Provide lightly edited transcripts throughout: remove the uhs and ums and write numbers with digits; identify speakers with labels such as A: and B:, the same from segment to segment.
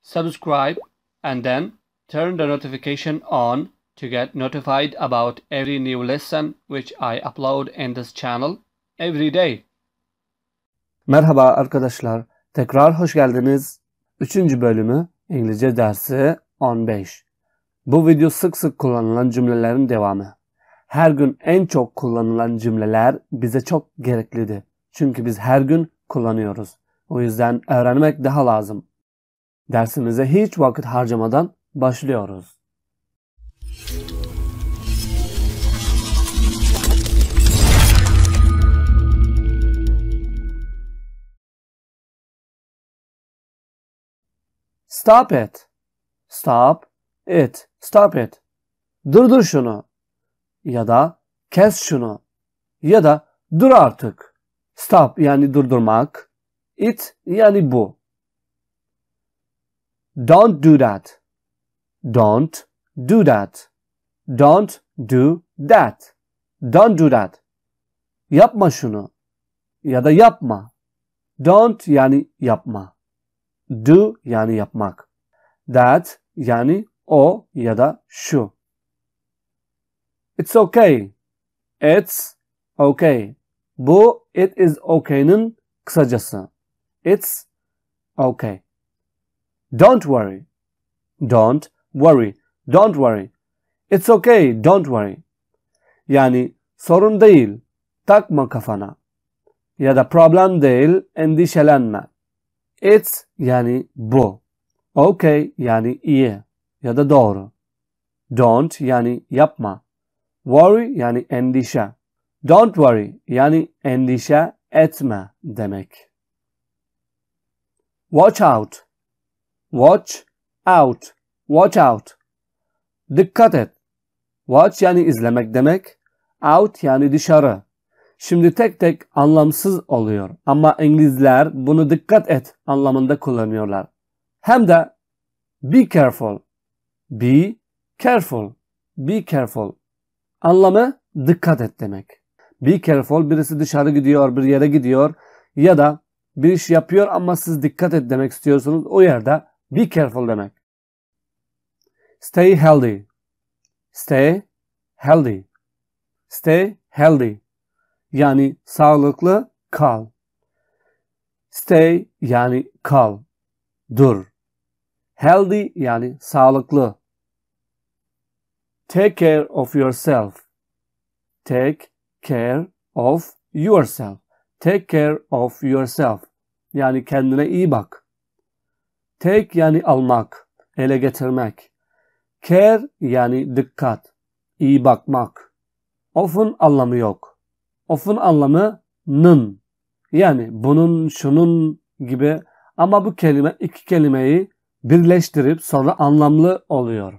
A: subscribe, and then turn the notification on to get notified about every new lesson which I upload in this channel every day.
B: Merhaba arkadaşlar, tekrar hoş geldiniz. 3. bölümü İngilizce dersi 15. Bu video sık sık kullanılan cümlelerin devamı. Her gün en çok kullanılan cümleler bize çok gereklidir. Çünkü biz her gün kullanıyoruz. O yüzden öğrenmek daha lazım. Dersimize hiç vakit harcamadan başlıyoruz. Stop it. Stop it. Stop it. Durdur şunu. Ya da kes şunu. Ya da dur artık. Stop yani durdurmak. It yani bu. Don't do that. Don't do that. Don't do that. Don't do that. Yapma şunu. Ya da yapma. Don't yani yapma. Do yani yapmak. That yani o ya da şu. It's okay. It's okay. Bu it is okay'nin kısacası. It's okay. Don't worry. Don't worry. Don't worry. It's okay. Don't worry. Yani sorun değil. Takma kafana. Ya da problem değil. Endişelenme. It's yani bu. Okay yani iyi ya da doğru. Don't yani yapma. Worry yani endişe. Don't worry yani endişe etme demek. Watch out. Watch out. Watch out. Dikkat et. Watch yani izlemek demek. Out yani dışarı. Şimdi tek tek anlamsız oluyor ama İngilizler bunu dikkat et anlamında kullanıyorlar. Hem de be careful. Be careful. Be careful. Anlamı dikkat et demek. Be careful birisi dışarı gidiyor, bir yere gidiyor ya da bir iş yapıyor ama siz dikkat et demek istiyorsunuz. O yerde be careful demek. Stay healthy. Stay healthy. Stay healthy. Yani sağlıklı kal. Stay yani kal. Dur. Healthy yani sağlıklı. Take care of yourself. Take care of yourself. Take care of yourself. Yani kendine iyi bak. Take yani almak, ele getirmek. Care yani dikkat, iyi bakmak. Of'un anlamı yok. Of'un anlamı nın. Yani bunun, şunun gibi ama bu kelime iki kelimeyi birleştirip sonra anlamlı oluyor.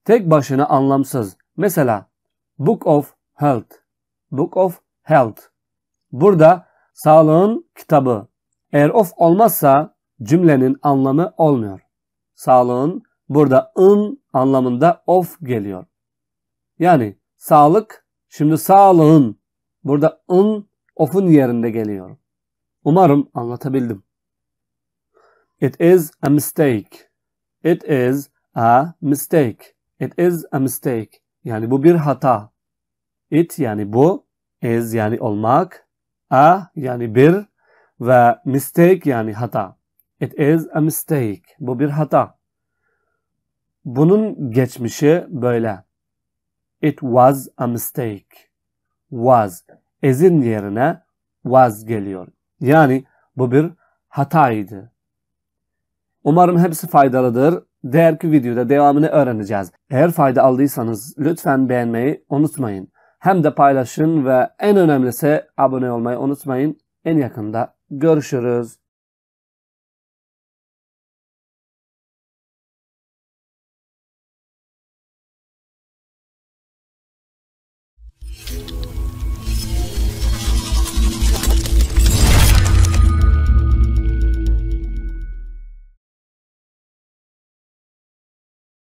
B: Tek başına anlamsız. Mesela Book of Health. Book of Health. Burada sağlığın kitabı. Eğer of olmazsa cümlenin anlamı olmuyor. Sağlığın burada ın anlamında of geliyor. Yani sağlık şimdi sağlığın. Burada ın of'un yerinde geliyor. Umarım anlatabildim. It is a mistake. It is a mistake. It is a mistake. Yani bu bir hata. It yani bu. Is yani olmak. A yani bir. Ve mistake yani hata. It is a mistake. Bu bir hata. Bunun geçmişi böyle. It was a mistake. Was. Is'in yerine was geliyor. Yani bu bir hataydı. Umarım hepsi faydalıdır. Diğerki videoda devamını öğreneceğiz. Eğer fayda aldıysanız lütfen beğenmeyi unutmayın. Hem de paylaşın ve en önemlisi abone olmayı unutmayın. En yakında görüşürüz.